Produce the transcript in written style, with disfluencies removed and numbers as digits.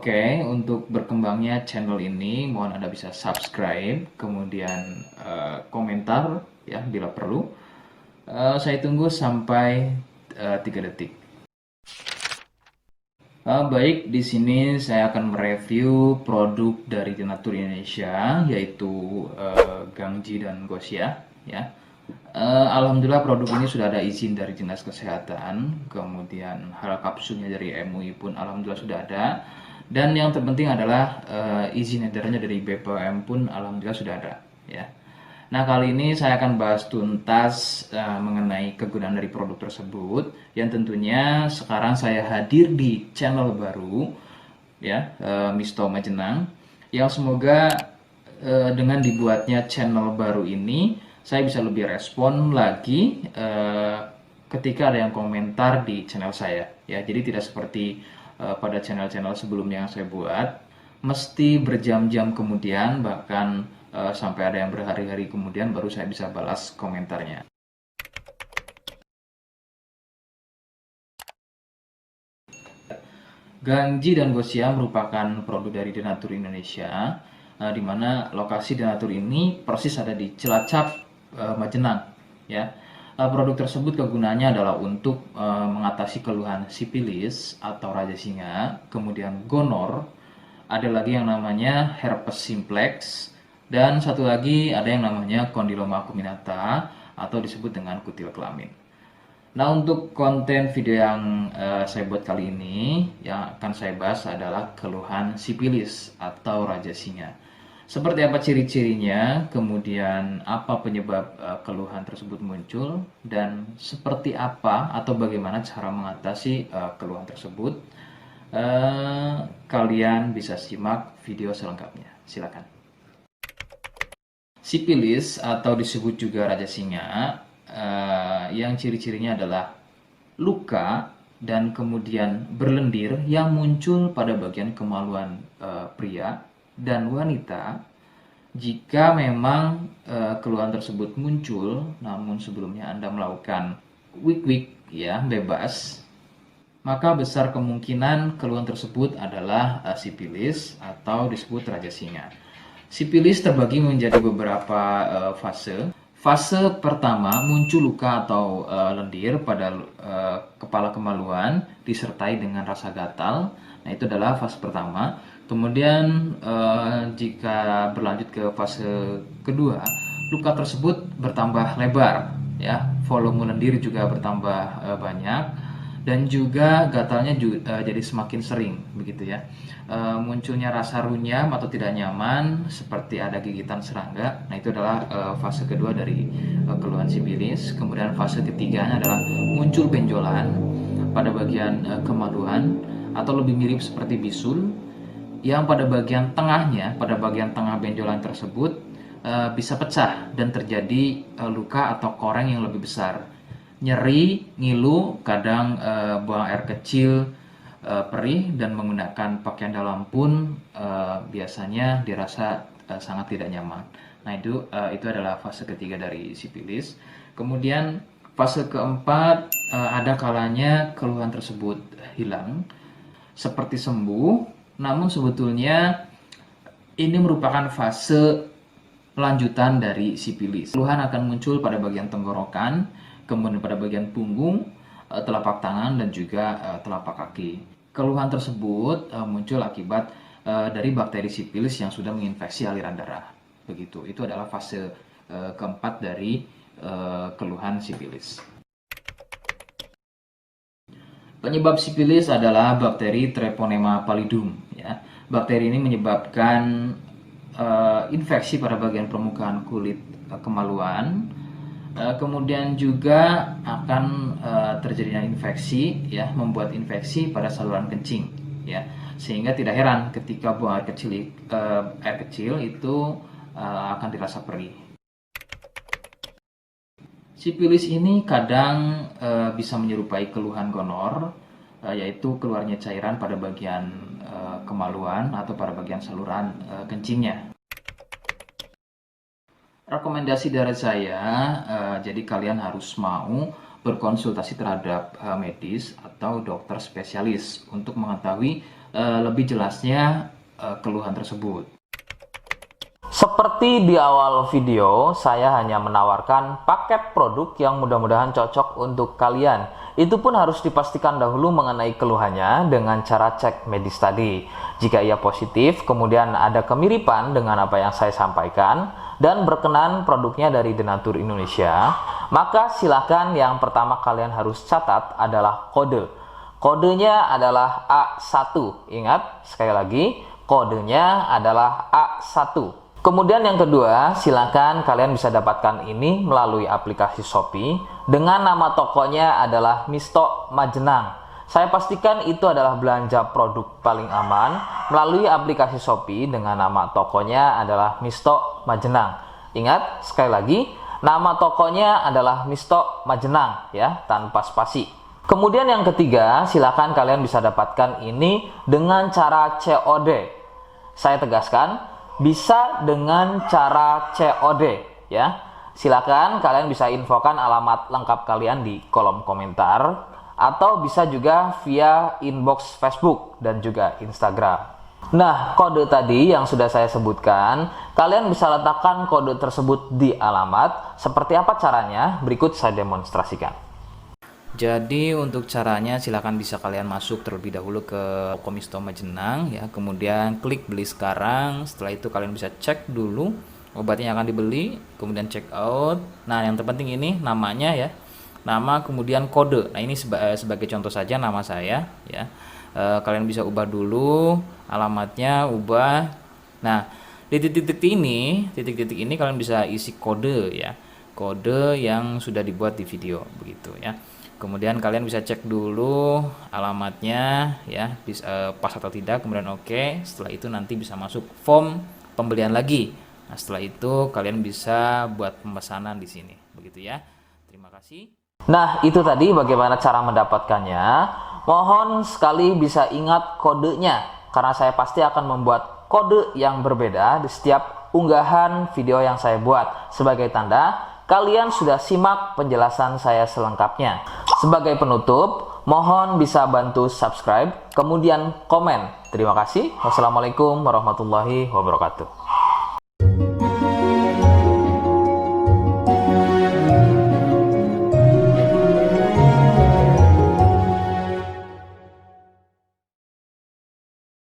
Oke, untuk berkembangnya channel ini, mohon Anda bisa subscribe, kemudian komentar ya bila perlu. Saya tunggu sampai 3 detik. Baik, di sini saya akan mereview produk dari Denatur Indonesia, yaitu Gangji dan Gosia. Ya, alhamdulillah produk ini sudah ada izin dari Dinas Kesehatan, kemudian hal kapsulnya dari MUI pun alhamdulillah sudah ada, dan yang terpenting adalah izin edarnya dari BPOM pun alhamdulillah sudah ada. Ya. Nah, kali ini saya akan bahas tuntas mengenai kegunaan dari produk tersebut, yang tentunya sekarang saya hadir di channel baru ya, Misto Majenang, yang semoga dengan dibuatnya channel baru ini saya bisa lebih respon lagi ketika ada yang komentar di channel saya ya. Jadi tidak seperti pada channel-channel sebelumnya yang saya buat, mesti berjam-jam kemudian, bahkan sampai ada yang berhari-hari kemudian baru saya bisa balas komentarnya. Gangji dan Gosia merupakan produk dari Denatur Indonesia, di mana lokasi Denatur ini persis ada di Cilacap, Majenang. Ya, produk tersebut kegunaannya adalah untuk mengatasi keluhan sipilis atau raja singa, kemudian gonor, ada lagi yang namanya herpes simplex, dan satu lagi ada yang namanya kondiloma acuminata atau disebut dengan kutil kelamin. Nah, untuk konten video yang saya buat kali ini, yang akan saya bahas adalah keluhan sipilis atau raja singa. Seperti apa ciri-cirinya, kemudian apa penyebab keluhan tersebut muncul, dan seperti apa atau bagaimana cara mengatasi keluhan tersebut. Kalian bisa simak video selengkapnya. Silakan. Sipilis atau disebut juga raja singa, yang ciri-cirinya adalah luka dan kemudian berlendir yang muncul pada bagian kemaluan pria dan wanita jika memang keluhan tersebut muncul namun sebelumnya Anda melakukan wik-wik ya bebas, maka besar kemungkinan keluhan tersebut adalah sipilis atau disebut raja singa. Sipilis terbagi menjadi beberapa fase. Fase pertama muncul luka atau lendir pada kepala kemaluan disertai dengan rasa gatal. Nah, itu adalah fase pertama. Kemudian jika berlanjut ke fase kedua, luka tersebut bertambah lebar, ya, volume lendir juga bertambah banyak, dan juga gatalnya jadi semakin sering begitu ya. Munculnya rasa runyam atau tidak nyaman seperti ada gigitan serangga. Nah, itu adalah fase kedua dari keluhan sipilis. Kemudian fase ketiganya adalah muncul benjolan pada bagian kemaluan atau lebih mirip seperti bisul, yang pada bagian tengahnya, pada bagian tengah benjolan tersebut bisa pecah dan terjadi luka atau koreng yang lebih besar. Nyeri, ngilu, kadang buang air kecil, perih, dan menggunakan pakaian dalam pun biasanya dirasa sangat tidak nyaman. Nah, itu adalah fase ketiga dari sipilis. Kemudian fase keempat, ada kalanya keluhan tersebut hilang seperti sembuh, namun sebetulnya ini merupakan fase lanjutan dari sipilis. Keluhan akan muncul pada bagian tenggorokan, kemudian pada bagian punggung, telapak tangan, dan juga telapak kaki. Keluhan tersebut muncul akibat dari bakteri sipilis yang sudah menginfeksi aliran darah. Begitu. Itu adalah fase keempat dari keluhan sipilis. Penyebab sipilis adalah bakteri Treponema pallidum. Ya. Bakteri ini menyebabkan infeksi pada bagian permukaan kulit kemaluan. Kemudian juga akan terjadinya infeksi, ya, membuat infeksi pada saluran kencing, ya, sehingga tidak heran ketika buang air kecil itu akan dirasa perih. Sipilis ini kadang bisa menyerupai keluhan gonor, yaitu keluarnya cairan pada bagian kemaluan atau pada bagian saluran kencingnya. Rekomendasi dari saya, jadi kalian harus mau berkonsultasi terhadap medis atau dokter spesialis untuk mengetahui lebih jelasnya keluhan tersebut. Seperti di awal video, saya hanya menawarkan paket produk yang mudah-mudahan cocok untuk kalian. Itu pun harus dipastikan dahulu mengenai keluhannya dengan cara cek medis tadi. Jika ia positif, kemudian ada kemiripan dengan apa yang saya sampaikan, dan berkenan produknya dari Denatur Indonesia, maka silakan yang pertama kalian harus catat adalah kode. Kodenya adalah A1. Ingat, sekali lagi, kodenya adalah A1. Kemudian yang kedua, silakan kalian bisa dapatkan ini melalui aplikasi Shopee dengan nama tokonya adalah Misto Majenang. Saya pastikan itu adalah belanja produk paling aman melalui aplikasi Shopee dengan nama tokonya adalah Misto Majenang. Ingat, sekali lagi, nama tokonya adalah Misto Majenang ya, tanpa spasi. Kemudian yang ketiga, silakan kalian bisa dapatkan ini dengan cara COD. Saya tegaskan, bisa dengan cara COD ya. Silakan kalian bisa infokan alamat lengkap kalian di kolom komentar atau bisa juga via inbox Facebook dan juga Instagram. Nah, kode tadi yang sudah saya sebutkan, kalian bisa letakkan kode tersebut di alamat. Seperti apa caranya? Berikut saya demonstrasikan. Jadi untuk caranya silakan bisa kalian masuk terlebih dahulu ke toko Misto Majenang ya, kemudian klik beli sekarang. Setelah itu kalian bisa cek dulu obatnya yang akan dibeli, kemudian check out. Nah, yang terpenting ini namanya ya. Nama kemudian kode. Nah, ini sebagai contoh saja nama saya ya. Kalian bisa ubah dulu alamatnya, ubah. Nah, di titik-titik ini kalian bisa isi kode ya. Kode yang sudah dibuat di video begitu ya. Kemudian kalian bisa cek dulu alamatnya ya, pas atau tidak, kemudian oke. Setelah itu nanti bisa masuk form pembelian lagi. Nah, setelah itu kalian bisa buat pemesanan di sini. Begitu ya. Terima kasih. Nah, itu tadi bagaimana cara mendapatkannya. Mohon sekali bisa ingat kodenya, karena saya pasti akan membuat kode yang berbeda di setiap unggahan video yang saya buat. Sebagai tanda, kalian sudah simak penjelasan saya selengkapnya. Sebagai penutup, mohon bisa bantu subscribe, kemudian komen. Terima kasih. Wassalamualaikum warahmatullahi wabarakatuh.